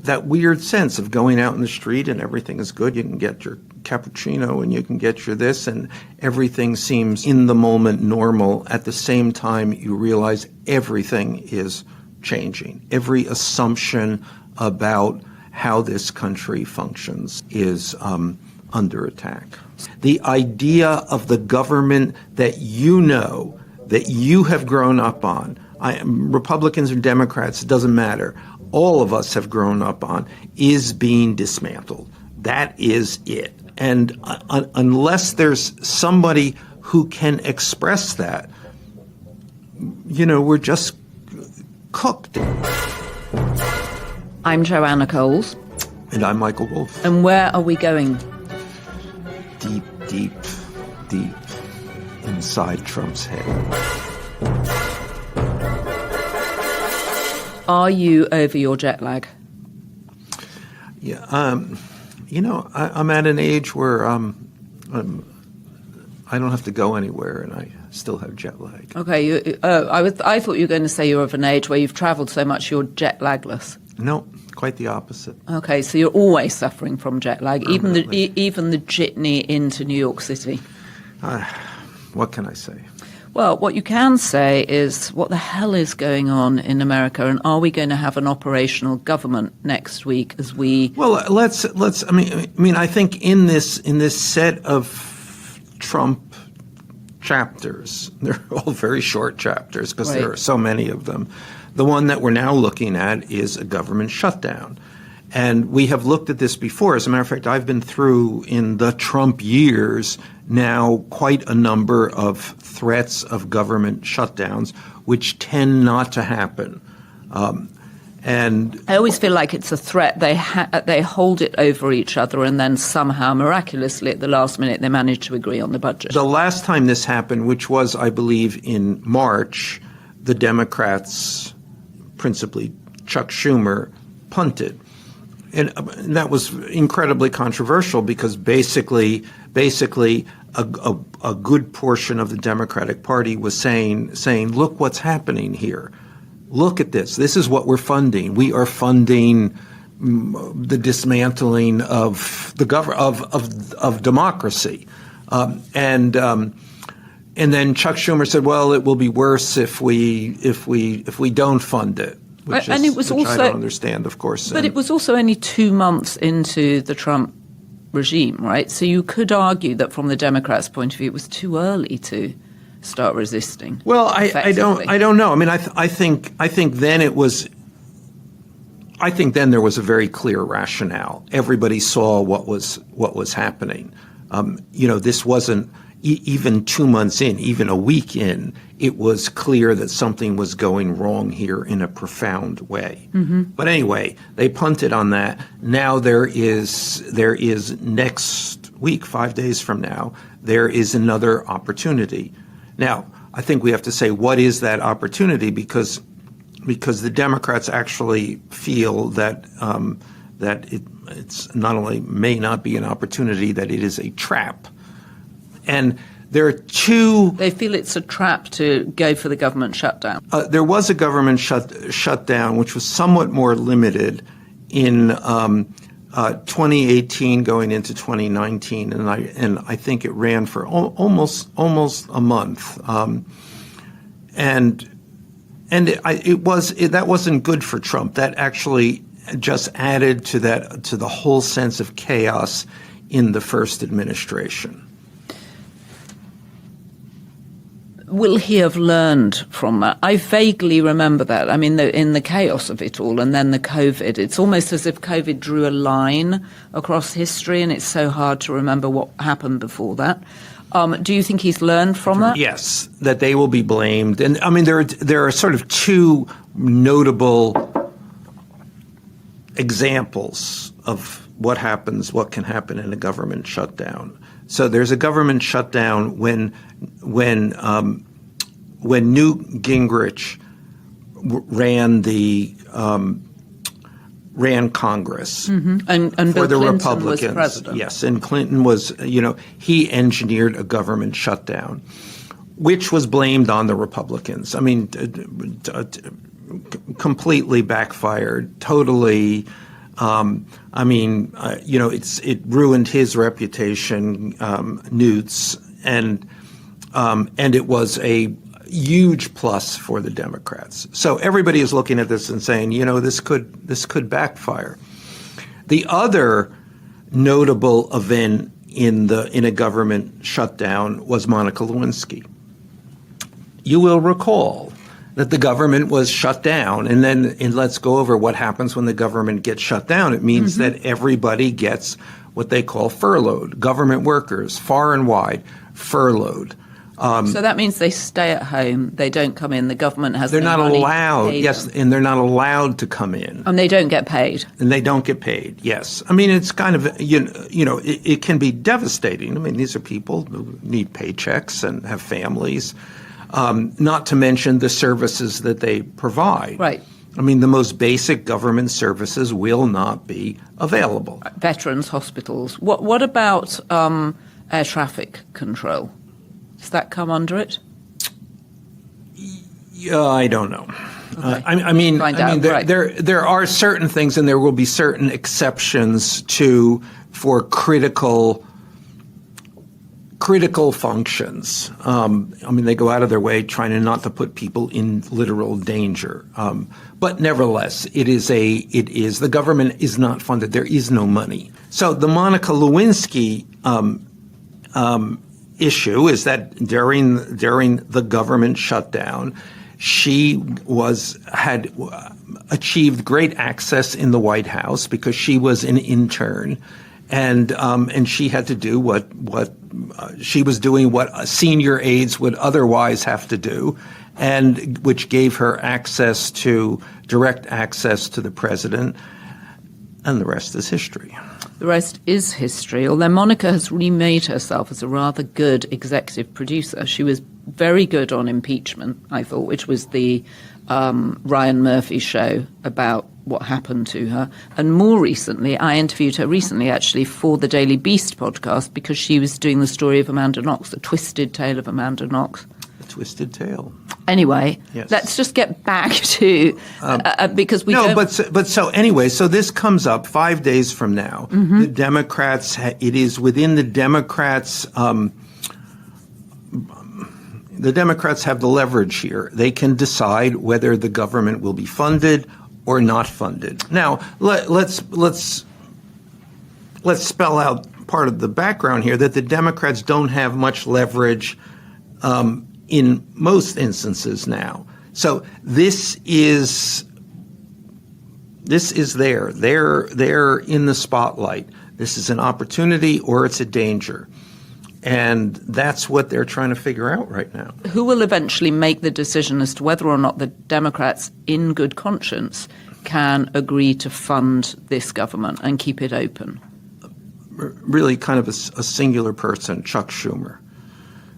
That weird sense of going out in the street and everything is good. You can get your cappuccino and you can get your this, and everything seems in the moment normal. At the same time, you realize everything is changing. Every assumption about how this country functions is under attack. The idea of the government that that you have grown up on, Republicans or Democrats, it doesn't matter, all of us have grown up on, is being dismantled. That is it. And unless there's somebody who can express that, we're just cooked. I'm Joanna Coles. And I'm Michael Wolff. And where are we going? Deep, deep, deep inside Trump's head. Are you over your jet lag? Yeah, I'm at an age where I don't have to go anywhere, and I still have jet lag. Okay, I thought you were going to say you're of an age where you've travelled so much you're jet lagless. No, quite the opposite. Okay, so you're always suffering from jet lag, even the jitney into New York City. What can I say? Well, what you can say is, what the hell is going on in America, and are we going to have an operational government next week as we? Well, let's. I think in this set of Trump chapters, they're all very short chapters because there are so many of them. The one that we're now looking at is a government shutdown. And we have looked at this before. As a matter of fact, I've been through in the Trump years now quite a number of threats of government shutdowns, which tend not to happen. And I always feel like it's a threat. They hold it over each other, and then somehow, miraculously, at the last minute, they manage to agree on the budget. The last time this happened, which was, I believe, in March, the Democrats, principally Chuck Schumer, punted. And that was incredibly controversial because basically a good portion of the Democratic Party was saying, look what's happening here. Look at this. This is what we're funding. We are funding the dismantling of the of democracy. And then Chuck Schumer said, well, it will be worse if we don't fund it. Which I don't understand, of course. But it was also only 2 months into the Trump regime, right? So you could argue that from the Democrats' point of view, it was too early to start resisting. Well, I don't know. I mean, I think then it was. I think then there was a very clear rationale. Everybody saw what was happening. This wasn't even 2 months in, even a week in. It was clear that something was going wrong here in a profound way. Mm-hmm. But anyway, they punted on that. Now there is next week, 5 days from now, there is another opportunity. Now, I think we have to say, what is that opportunity? Because the Democrats actually feel that it's not only may not be an opportunity, that it is a trap. And there are two. They feel it's a trap to go for the government shutdown. There was a government shutdown, which was somewhat more limited in 2018 going into 2019, and I think it ran for almost a month. That wasn't good for Trump. That actually just added to the whole sense of chaos in the first administration. Will he have learned from that? I vaguely remember that. I mean, in the chaos of it all, and then the COVID, it's almost as if COVID drew a line across history, and it's so hard to remember what happened before that. Do you think he's learned from that? Yes, that they will be blamed. And I mean, there are sort of two notable examples of what can happen in a government shutdown. So there's a government shutdown when Newt Gingrich ran Congress and for Bill the Clinton Republicans. Was president. Yes, and Clinton was, he engineered a government shutdown, which was blamed on the Republicans. I mean, completely backfired, totally It ruined his reputation, Newt's, and it was a huge plus for the Democrats. So everybody is looking at this and saying, this could backfire. The other notable event in a government shutdown was Monica Lewinsky. You will recall that the government was shut down, and let's go over what happens when the government gets shut down. It means that everybody gets what they call furloughed. Government workers, far and wide, furloughed. So that means they stay at home. They don't come in. The government has. They're not money allowed. to pay Yes, them. and they're not allowed to come in. And they don't get paid. And they don't get paid. Yes, I mean it's kind of it can be devastating. I mean these are people who need paychecks and have families. Not to mention the services that they provide. Right. I mean, the most basic government services will not be available. Veterans, hospitals. What about air traffic control? Does that come under it? Yeah, I don't know. Okay. There are certain things, and there will be certain exceptions for critical functions. They go out of their way trying not to put people in literal danger. But nevertheless, the government is not funded. There is no money. So the Monica Lewinsky issue is that during the government shutdown, she had achieved great access in the White House because she was an intern. And she had to do what she was doing, what senior aides would otherwise have to do, and which gave her direct access to the president. And the rest is history. The rest is history, although Monica has remade herself as a rather good executive producer. She was very good on impeachment, I thought, which was the Ryan Murphy show about what happened to her. And more recently, I interviewed her actually for the Daily Beast podcast because she was doing the story of Amanda Knox, the twisted tale of Amanda Knox. A twisted tale. Anyway, yes. Let's just get back to because we don't. So this comes up 5 days from now. The Democrats. It is within the Democrats. The Democrats have the leverage here. They can decide whether the government will be funded or not funded. Now, let's spell out part of the background here that the Democrats don't have much leverage in most instances now. So this is there. They're in the spotlight. This is an opportunity or it's a danger. And that's what they're trying to figure out right now. Who will eventually make the decision as to whether or not the Democrats, in good conscience, can agree to fund this government and keep it open? Really kind of a singular person, Chuck Schumer.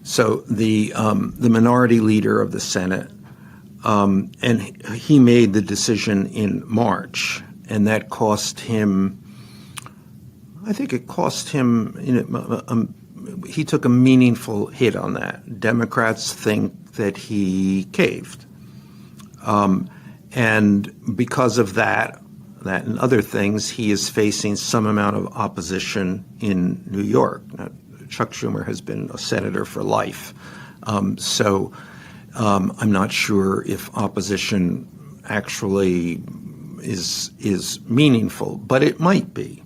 So the minority leader of the Senate, and he made the decision in March, and that cost him, I think it cost him, he took a meaningful hit on that. Democrats think that he caved. And because of that and other things, he is facing some amount of opposition in New York. Now, Chuck Schumer has been a senator for life. So I'm not sure if opposition actually is meaningful, but it might be.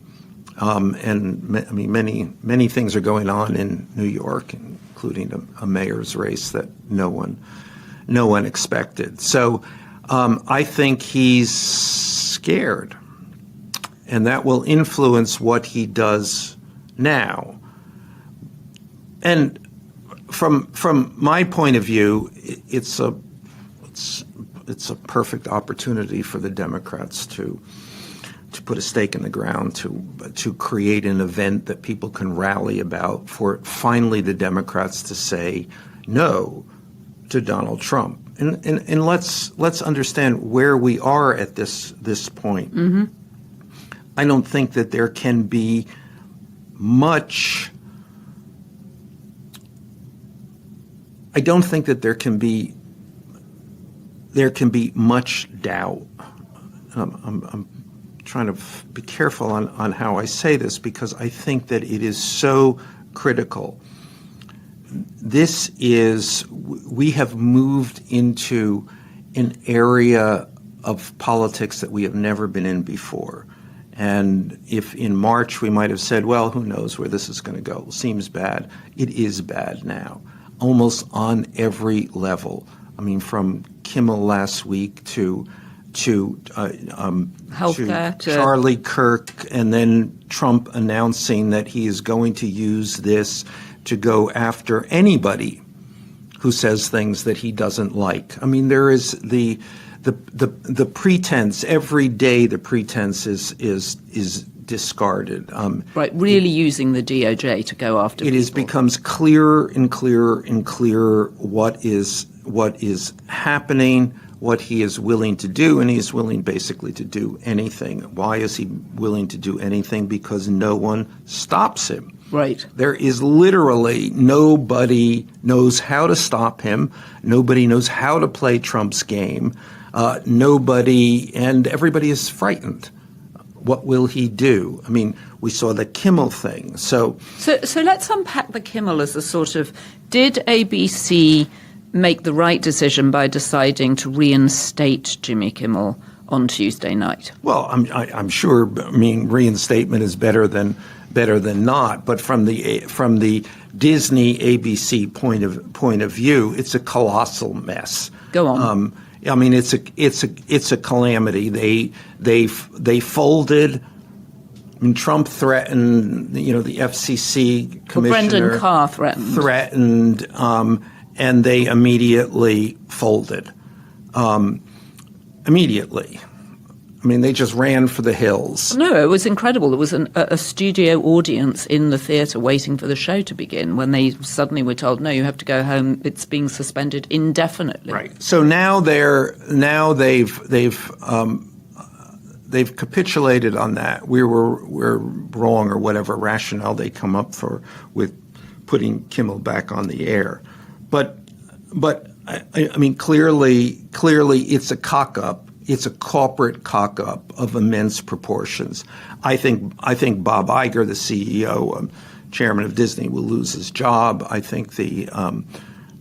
Many things are going on in New York, including a mayor's race that no one expected. So I think he's scared, and that will influence what he does now. And from my point of view, it's a perfect opportunity for the Democrats to put a stake in the ground, to create an event that people can rally about, for finally the Democrats to say no to Donald Trump. And let's understand where we are at this point. Mm-hmm. I don't think that there can be much. I don't think that there can be much doubt. I'm trying to be careful on how I say this because I think that it is so critical. We have moved into an area of politics that we have never been in before. And if in March we might have said, well, who knows where this is going to go? Seems bad. It is bad now, almost on every level. I mean, from Kimmel last week to Healthcare, to Charlie Kirk, and then Trump announcing that he is going to use this to go after anybody who says things that he doesn't like. I mean, there is the pretense every day. The pretense is discarded. Right, really using the DOJ to go after people. It becomes clearer and clearer and clearer what is happening, what he is willing to do, and he is willing basically to do anything. Why is he willing to do anything? Because no one stops him. Right. There is literally nobody knows how to stop him. Nobody knows how to play Trump's game. And everybody is frightened. What will he do? I mean, we saw the Kimmel thing. So let's unpack the Kimmel as a sort of, did ABC make the right decision by deciding to reinstate Jimmy Kimmel on Tuesday night? Well, I'm sure. I mean, reinstatement is better than not. But from the Disney ABC point of view, it's a colossal mess. Go on. I mean, it's a calamity. They folded. I mean, Trump threatened, the FCC commissioner. Brendan Carr threatened. And they immediately folded. Immediately. I mean, they just ran for the hills. No, it was incredible. There was a studio audience in the theatre waiting for the show to begin when they suddenly were told, no, you have to go home. It's being suspended indefinitely. Right. So now they've capitulated on that. we're wrong, or whatever rationale they come up with putting Kimmel back on the air. But I mean, clearly it's a cock-up. It's a corporate cock-up of immense proportions. I think Bob Iger, the CEO, chairman of Disney, will lose his job. I think the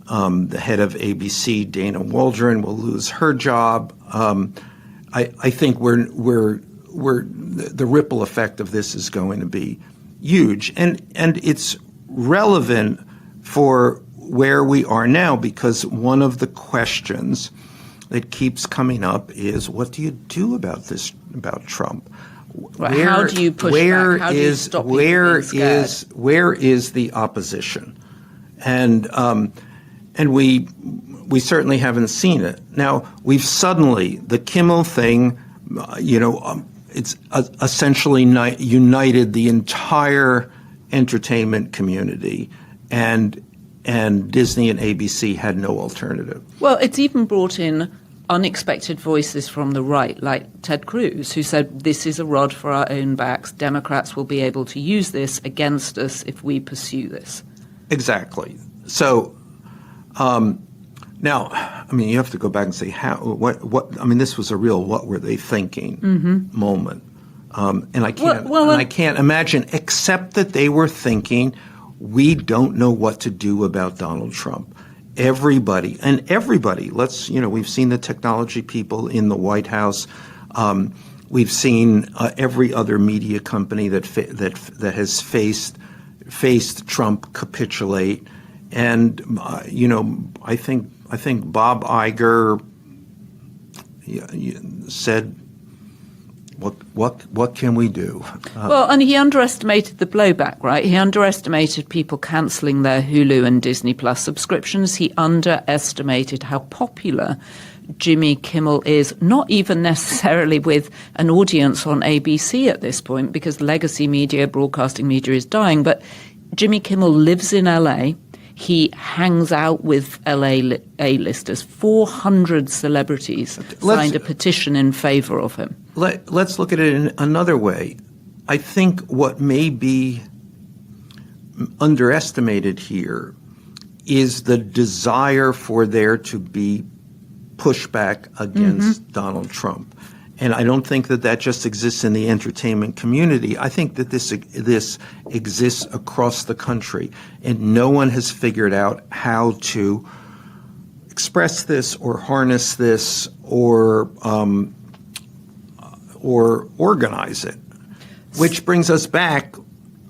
head of ABC, Dana Waldron, will lose her job. I think the ripple effect of this is going to be huge, and it's relevant for where we are now, because one of the questions that keeps coming up is, what do you do about this, about Trump? Right. How do you push back? How do you stop people being scared? Where is the opposition? And we certainly haven't seen it. Now, we've suddenly, the Kimmel thing, it's essentially united the entire entertainment community, and Disney and ABC had no alternative. Well, it's even brought in unexpected voices from the right, like Ted Cruz, who said, this is a rod for our own backs. Democrats will be able to use this against us if we pursue this. Exactly. So now, I mean, you have to go back and say, what, I mean, this was a real what were they thinking moment. And I can't imagine, except that they were thinking, we don't know what to do about Donald Trump. Everybody, we've seen the technology people in the White House. We've seen every other media company that has faced Trump capitulate. And, I think Bob Iger said, What can we do? Well, and he underestimated the blowback, right? He underestimated people cancelling their Hulu and Disney Plus subscriptions. He underestimated how popular Jimmy Kimmel is, not even necessarily with an audience on ABC at this point, because legacy media, broadcasting media is dying. But Jimmy Kimmel lives in LA. He hangs out with LA A-listers. 400 celebrities signed a petition in favor of him. Let's look at it in another way. I think what may be underestimated here is the desire for there to be pushback against Donald Trump. And I don't think that just exists in the entertainment community. I think that this exists across the country, and no one has figured out how to express this or harness this or organize it. Which brings us back,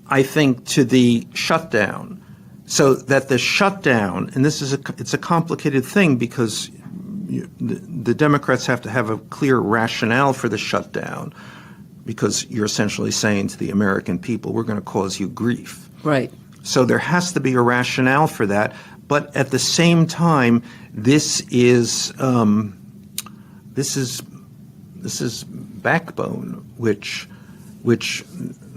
I think, to the shutdown. So that the shutdown, and it's a complicated thing because the Democrats have to have a clear rationale for the shutdown, because you're essentially saying to the American people, we're going to cause you grief. Right. So there has to be a rationale for that. But at the same time, this is backbone, which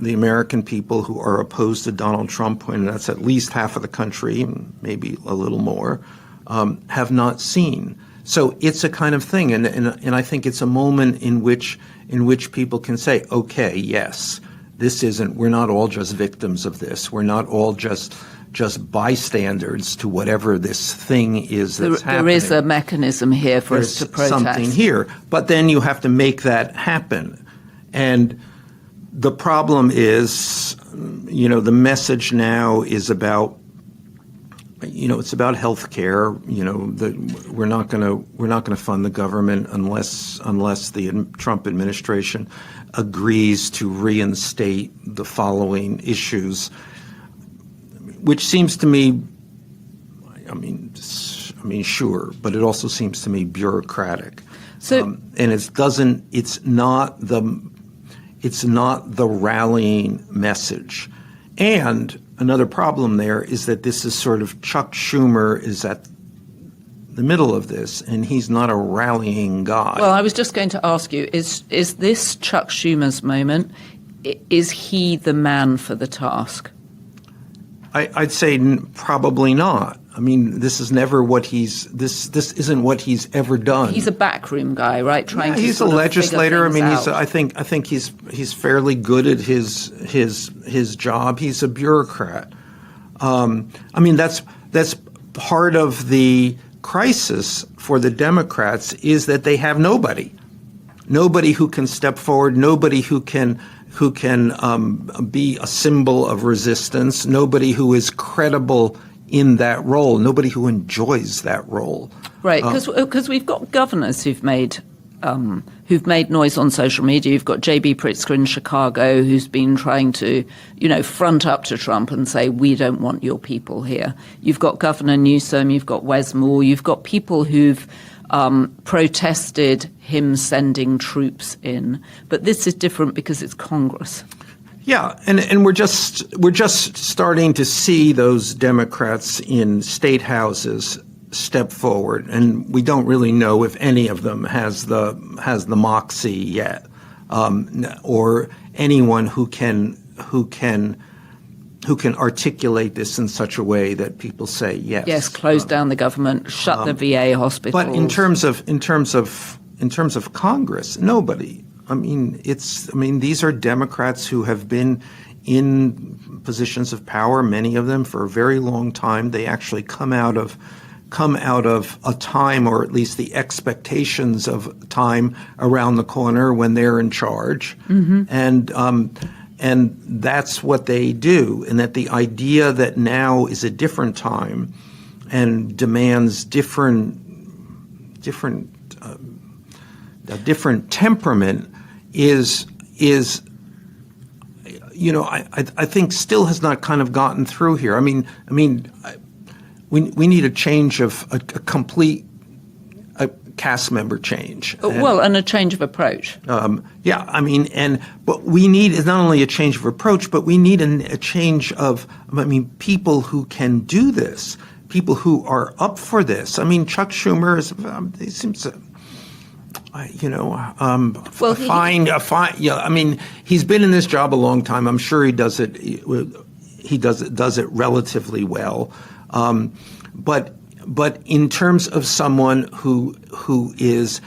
the American people who are opposed to Donald Trump, and that's at least half of the country, maybe a little more, have not seen. So it's a kind of thing, and I think it's a moment in which people can say, okay, yes, we're not all just victims of this. We're not all just bystanders to whatever this thing is that's happening. There is a mechanism here for us to protest. Something here, but then you have to make that happen. And the problem is, the message now is about, it's about health care. We're not going to fund the government unless the Trump administration agrees to reinstate the following issues, which seems to me, sure, but it also seems to me bureaucratic. So, and it's not the rallying message. And another problem there is that this is sort of Chuck Schumer is at the middle of this, and he's not a rallying guy. Well, I was just going to ask you, is this Chuck Schumer's moment? Is he the man for the task? I'd say probably not. This is never what this isn't what he's ever done. He's a backroom guy, right? He's a legislator. I think he's fairly good at his job. He's a bureaucrat. That's part of the crisis for the Democrats, is that they have nobody who can step forward, nobody who can be a symbol of resistance, nobody who is credible in that role, nobody who enjoys that role. Right, because we've got governors who've made noise on social media. You've got J.B. Pritzker in Chicago, who's been trying to, front up to Trump and say, we don't want your people here. You've got Governor Newsom, you've got Wes Moore, you've got people who've protested him sending troops in. But this is different because it's Congress. Yeah, and we're just starting to see those Democrats in state houses step forward, and we don't really know if any of them has the moxie yet, or anyone who can articulate this in such a way that people say yes. Yes, close down the government, shut the VA hospitals. But in terms of Congress, nobody. These are Democrats who have been in positions of power, many of them, for a very long time. They actually come out of a time, or at least the expectations of time, around the corner when they're in charge. Mm-hmm. And that's what they do. And that the idea that now is a different time and demands different temperament is I think still has not kind of gotten through here. We need a change of a complete cast member change. And a change of approach. But we need is not only a change of approach, but we need a change of people who can do this, people who are up for this. Chuck Schumer he seems to. He's been in this job a long time. I'm sure he does it. He does it relatively well. But in terms of someone who is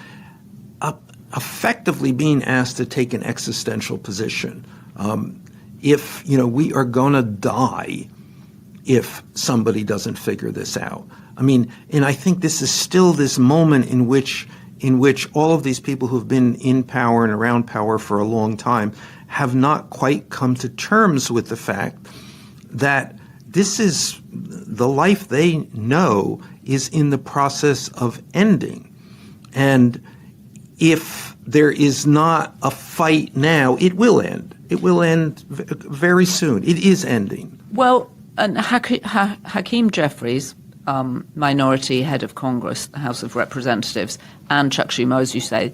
effectively being asked to take an existential position, if we are going to die if somebody doesn't figure this out. And I think this is still this moment in which in which all of these people who've been in power and around power for a long time have not quite come to terms with the fact that this is the life they know is in the process of ending. And if there is not a fight now, it will end. It will end very soon. It is ending. Well, and Hakeem Jeffries, minority head of Congress, the House of Representatives, and Chuck Schumer, as you say,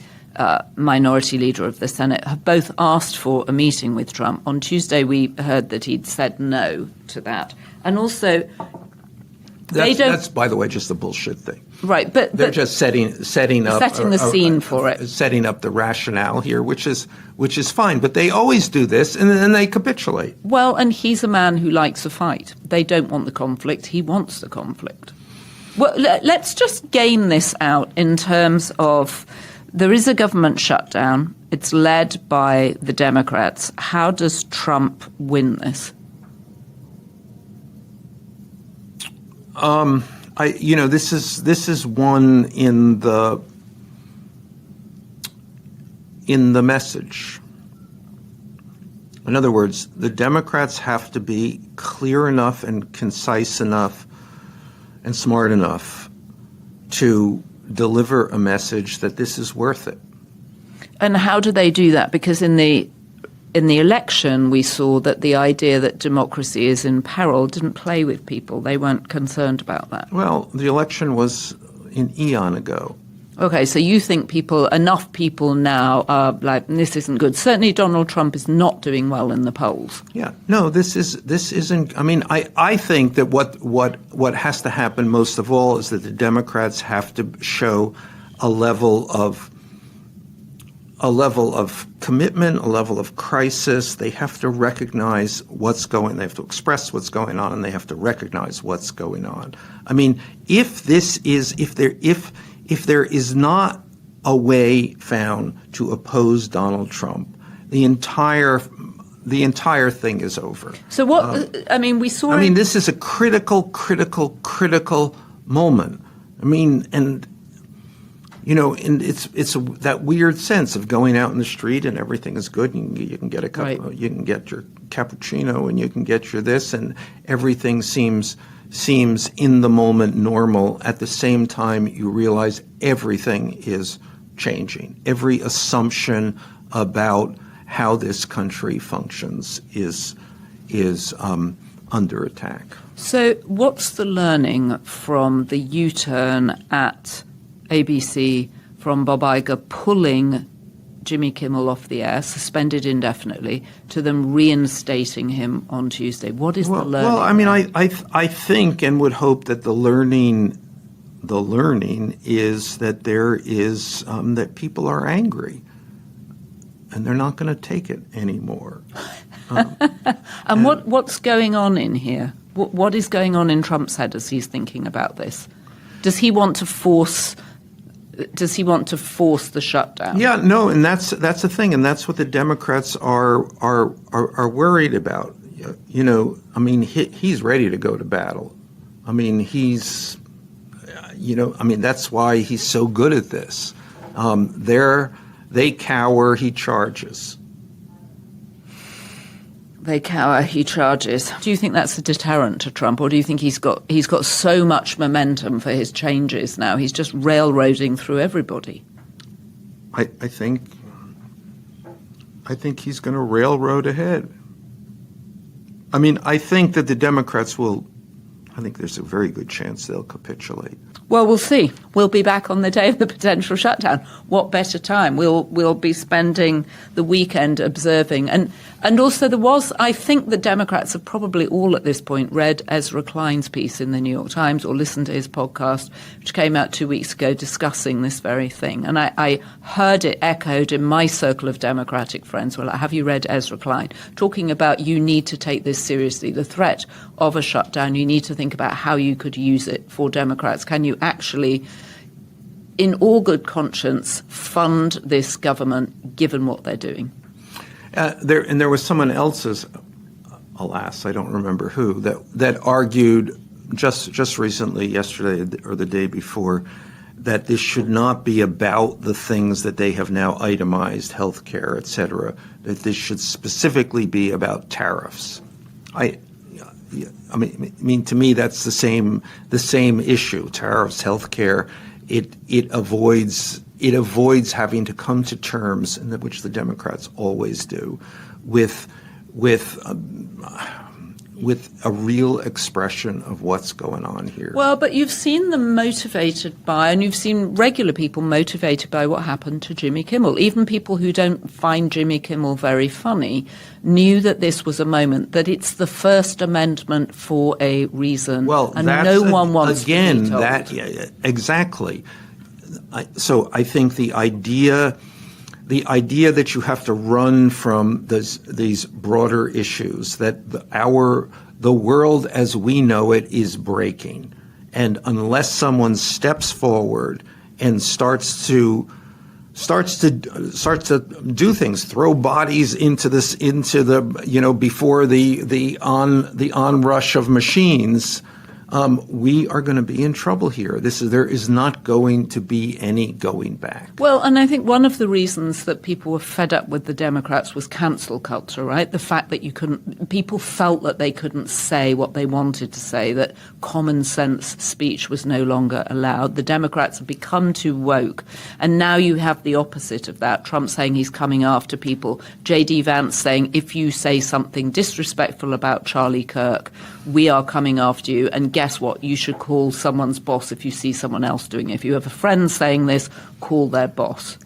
minority leader of the Senate, have both asked for a meeting with Trump. On Tuesday, we heard that he'd said no to that. And also, that's, by the way, just a bullshit thing. Right, but they're just setting the scene for it, setting up the rationale here, which is fine. But they always do this, and then they capitulate. Well, and he's a man who likes a fight. They don't want the conflict. He wants the conflict. Well, let's just game this out in terms of there is a government shutdown. It's led by the Democrats. How does Trump win this? This is one in the message. In other words, the Democrats have to be clear enough and concise enough and smart enough to deliver a message that this is worth it. And how do they do that? Because in the election, we saw that the idea that democracy is in peril didn't play with people. They weren't concerned about that. Well, the election was an eon ago. Okay, so you think enough people now are like, this isn't good. Certainly Donald Trump is not doing well in the polls. Yeah, no, this isn't. I mean, I think that what has to happen most of all is that the Democrats have to show a level of commitment, a level of crisis. They have to recognize they have to express what's going on, and they have to recognize what's going on. I mean, if there is not a way found to oppose Donald Trump, the entire thing is over. So what? We saw. This is a critical moment. And it's that weird sense of going out in the street and everything is good. You can get a cup, right. You can get your cappuccino, and you can get your this, and everything seems in the moment normal. At the same time, you realize everything is changing. Every assumption about how this country functions is under attack. So what's the learning from the U-turn at ABC from Bob Iger pulling Jimmy Kimmel off the air, suspended indefinitely, to them reinstating him on Tuesday? What is the learning? Well, I think and would hope that the learning is that there is that people are angry and they're not going to take it anymore. And what's going on in here? What is going on in Trump's head as he's thinking about this? Does he want to force the shutdown? Yeah, no, and that's the thing, and that's what the Democrats are worried about. He's ready to go to battle. That's why he's so good at this. They cower, he charges. They cower, he charges. Do you think that's a deterrent to Trump, or do you think he's got so much momentum for his changes now? He's just railroading through everybody. I think he's going to railroad ahead. I think that the Democrats I think there's a very good chance they'll capitulate. Well, we'll see. We'll be back on the day of the potential shutdown. What better time? We'll be spending the weekend observing. And also I think the Democrats have probably all at this point read Ezra Klein's piece in the New York Times or listened to his podcast, which came out 2 weeks ago, discussing this very thing. And I heard it echoed in my circle of Democratic friends. Well, have you read Ezra Klein? Talking about you need to take this seriously. The threat of a shutdown, you need to think about how you could use it for Democrats. Can you actually, in all good conscience, fund this government given what they're doing? There was someone else's, alas, I don't remember who, that argued just recently, yesterday or the day before, that this should not be about the things that they have now itemized, healthcare, et cetera, that this should specifically be about tariffs. I mean, to me, that's the same issue. Tariffs, healthcare. It avoids having to come to terms, in which the Democrats always do, with a real expression of what's going on here. Well, but you've seen them motivated by, and you've seen regular people motivated by what happened to Jimmy Kimmel. Even people who don't find Jimmy Kimmel very funny knew that this was a moment, that it's the First Amendment for a reason, well, and no one wants again, to be told. Exactly. So I think the idea that you have to run from these broader issues, that the world as we know it is breaking, and unless someone steps forward and starts to do things, throw bodies into the before the onrush of machines, we are going to be in trouble here. There is not going to be any going back. Well, and I think one of the reasons that people were fed up with the Democrats was cancel culture, right? The fact that people felt that they couldn't say what they wanted to say, that common sense speech was no longer allowed. The Democrats have become too woke. And now you have the opposite of that. Trump saying he's coming after people. J.D. Vance saying, if you say something disrespectful about Charlie Kirk, we are coming after you. And guess what? You should call someone's boss if you see someone else doing it. If you have a friend saying this, call their boss.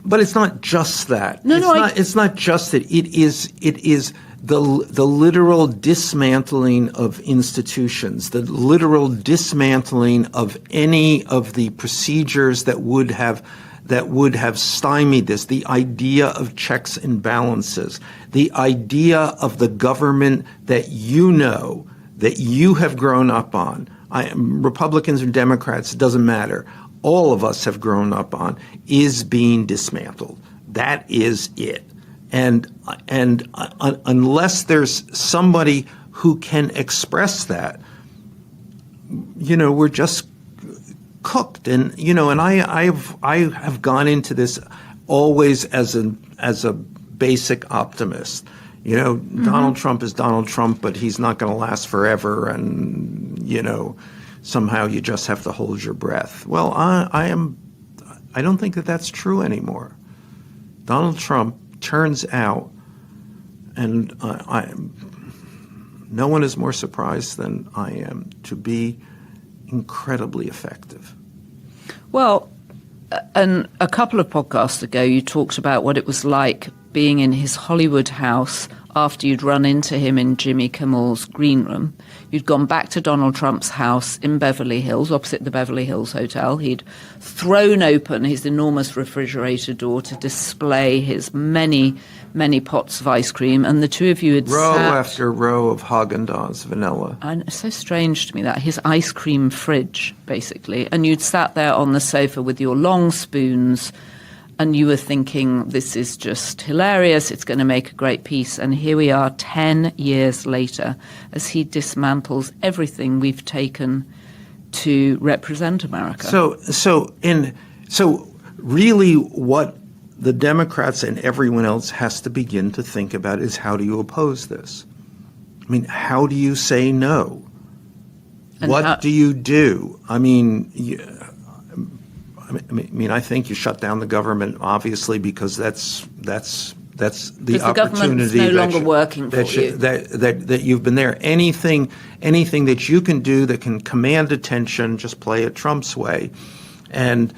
But it's not just that. It's not just that. It is the literal dismantling of institutions, the literal dismantling of any of the procedures that would have stymied this, the idea of checks and balances, the idea of the government that you have grown up on. Republicans or Democrats, it doesn't matter. All of us have grown up on, is being dismantled. That is it. And unless there's somebody who can express that, we're just cooked. And I have gone into this always as a basic optimist. Donald Trump is Donald Trump, but he's not going to last forever, and somehow you just have to hold your breath. Well, I don't think that that's true anymore. Donald Trump turns out, and no one is more surprised than I am, to be incredibly effective. Well, and a couple of podcasts ago, you talked about what it was like being in his Hollywood house after you'd run into him in Jimmy Kimmel's green room. You'd gone back to Donald Trump's house in Beverly Hills, opposite the Beverly Hills Hotel. He'd thrown open his enormous refrigerator door to display his many, many pots of ice cream, and the two of you had row sat after row of Haagen-Dazs vanilla. And it's so strange to me that his ice cream fridge, basically, and you'd sat there on the sofa with your long spoons, and you were thinking, this is just hilarious, it's going to make a great piece. And here we are 10 years later as he dismantles everything we've taken to represent America. So really what the Democrats and everyone else has to begin to think about is, how do you oppose this? I mean, how do you say no? And what do you do? I mean, I think you shut down the government, obviously, because that's the opportunity no longer working for you. That you've been there. Anything that you can do that can command attention, just play it Trump's way, and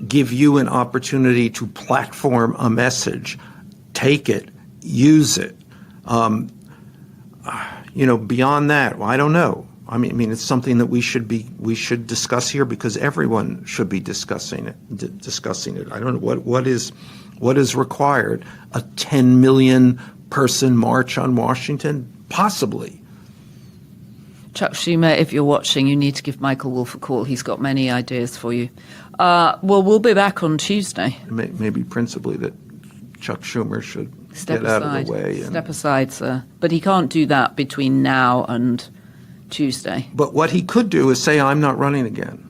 give you an opportunity to platform a message. Take it, use it. Beyond that, well, I don't know. I mean, it's something that we should discuss here, because everyone should be discussing it. I don't know what is required. A 10 million person march on Washington, possibly. Chuck Schumer, if you're watching, you need to give Michael Wolff a call. He's got many ideas for you. Well, we'll be back on Tuesday. Maybe principally that Chuck Schumer should get out of the way. Step aside, sir. But he can't do that between now and Tuesday. But what he could do is say, I'm not running again.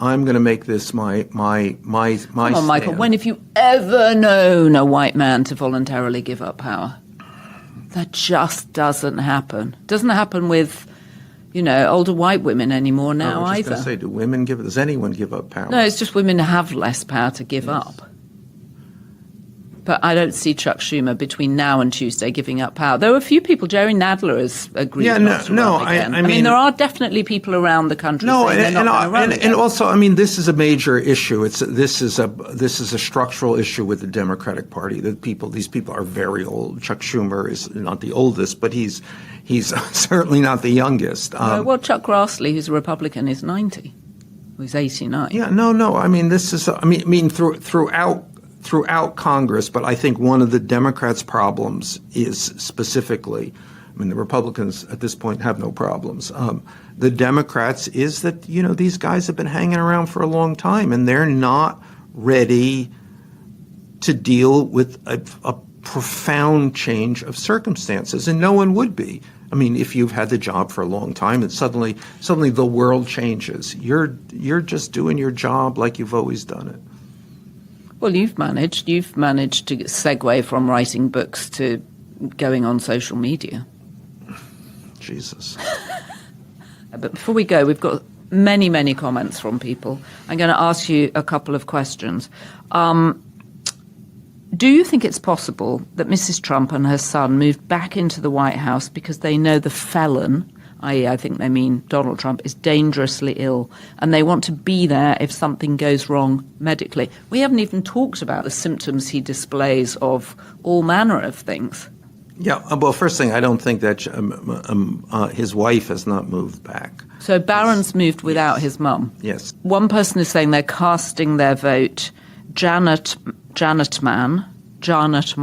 I'm going to make this my Come on, stand. Michael, when have you ever known a white man to voluntarily give up power? That just doesn't happen. Doesn't happen with, older white women anymore now I was just either. going to say, does anyone give up power? No, it's just women have less power to give up. But I don't see Chuck Schumer between now and Tuesday giving up power. There are a few people. Jerry Nadler has agreed not to run again. I mean, there are definitely people around the country saying they're not going to run again. And also, this is a major issue. This is a structural issue with the Democratic Party. These people are very old. Chuck Schumer is not the oldest, but he's certainly not the youngest. Well, Chuck Grassley, who's a Republican, is 90. He's 89. Yeah, no. This is. Throughout Congress, but I think one of the Democrats' problems is specifically, the Republicans at this point have no problems. The Democrats is that, these guys have been hanging around for a long time and they're not ready to deal with a profound change of circumstances, and no one would be. If you've had the job for a long time and suddenly the world changes, you're just doing your job like you've always done it. Well, you've managed to segue from writing books to going on social media. Jesus. But before we go, we've got many, many comments from people. I'm going to ask you a couple of questions. Do you think it's possible that Mrs. Trump and her son moved back into the White House because they know the felon, i.e. I think they mean Donald Trump, is dangerously ill, and they want to be there if something goes wrong medically? We haven't even talked about the symptoms he displays of all manner of things. Yeah, well, first thing, I don't think that his wife has not moved back. So Barron's moved without his mum? Yes. One person is saying they're casting their vote. Janet Mann, Janat,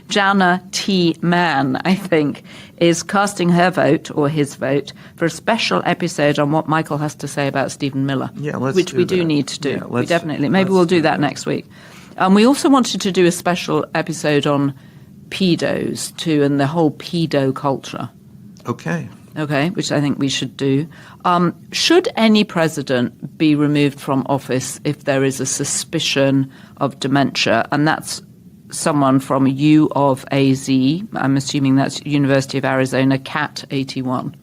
Jana T. Mann, I think, is casting her vote, or his vote, for a special episode on what Michael has to say about Stephen Miller, which we do need to do. Yeah, we definitely. Maybe we'll do that next week. We also wanted to do a special episode on pedos, too, and the whole pedo culture. Okay, which I think we should do. Should any president be removed from office if there is a suspicion of dementia? And that's someone from U of AZ. I'm assuming that's University of Arizona, Cat 81.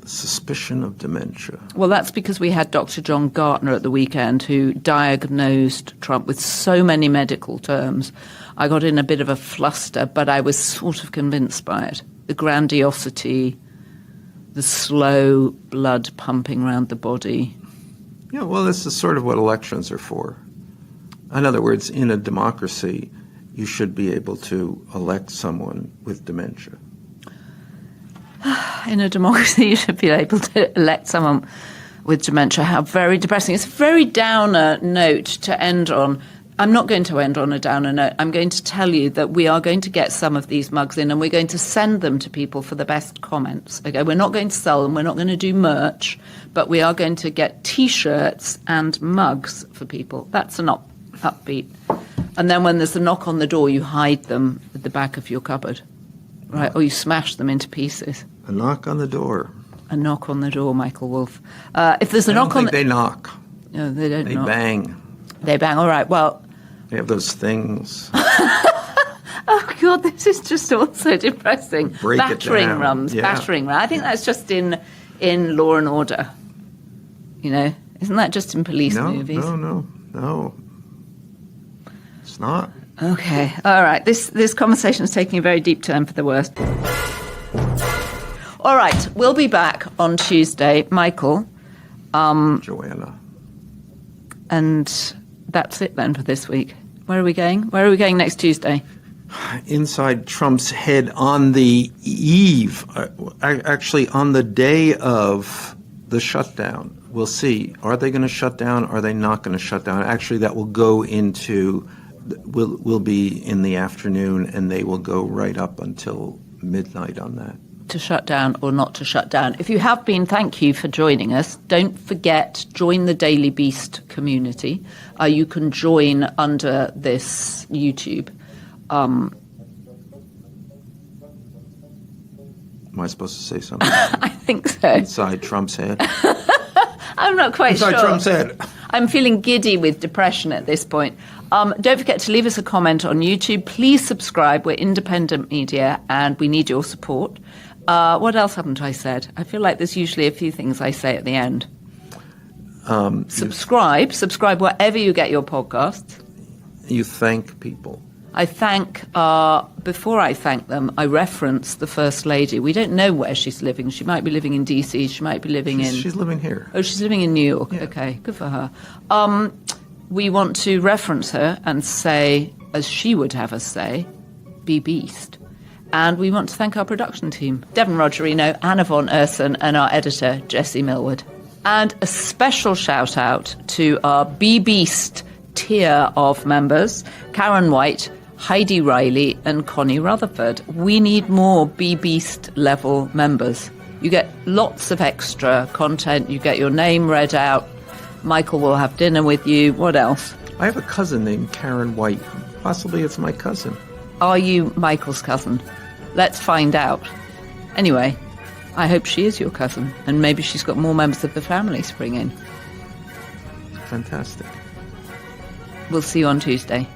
Suspicion of dementia. Well, that's because we had Dr. John Gartner at the weekend who diagnosed Trump with so many medical terms. I got in a bit of a fluster, but I was sort of convinced by it. The grandiosity, the slow blood pumping around the body. Yeah, well, this is sort of what elections are for. In other words, in a democracy, you should be able to elect someone with dementia. In a democracy, you should be able to elect someone with dementia. How very depressing. It's a very downer note to end on. I'm not going to end on a downer note. I'm going to tell you that we are going to get some of these mugs in and we're going to send them to people for the best comments. Okay, we're not going to sell them. We're not going to do merch, but we are going to get T-shirts and mugs for people. That's an upbeat. And then when there's a knock on the door, you hide them at the back of your cupboard, right? Or you smash them into pieces. A knock on the door. A knock on the door, Michael Wolff. If there's a knock on the... They knock. No, they don't They knock. bang. They bang. All right, well... They have those things. Oh, God, this is just also depressing. Battering rams. Yeah. Battering rams. I think that's just in Law and Order. Isn't that just in police movies? No. It's not. Okay. All right. This conversation is taking a very deep turn for the worst. All right. We'll be back on Tuesday. Michael. Joanna. And that's it then for this week. Where are we going? Where are we going next Tuesday? Inside Trump's head on the eve, actually on the day of the shutdown. We'll see. Are they going to shut down? Are they not going to shut down? Actually, that will go into, will be in the afternoon, and they will go right up until midnight on that. To shut down or not to shut down. If you have been, thank you for joining us. Don't forget, join the Daily Beast community. You can join under this YouTube. Am I supposed to say something? I think so. Inside Trump's head. I'm not quite Inside sure. Trump's head. I'm feeling giddy with depression at this point. Don't forget to leave us a comment on YouTube. Please subscribe. We're independent media and we need your support. What else haven't I said? I feel like there's usually a few things I say at the end. Subscribe wherever you get your podcasts. You thank people. I thank, before I thank them, I reference the First Lady. We don't know where she's living. She might be living in DC. She might be living She's living here. Oh, she's living in New York. Yeah. Okay, good for her. We want to reference her and say, as she would have us say, be beast. And we want to thank our production team, Devon Rogerino, Anna von Urson, and our editor, Jessie Millward. And a special shout out to our Be Beast tier of members, Karen White, Heidi Riley, and Connie Rutherford. We need more Be Beast level members. You get lots of extra content. You get your name read out. Michael will have dinner with you. What else? I have a cousin named Karen White. Possibly it's my cousin. Are you Michael's cousin? Let's find out. Anyway, I hope she is your cousin, and maybe she's got more members of the family spring in. Fantastic. We'll see you on Tuesday.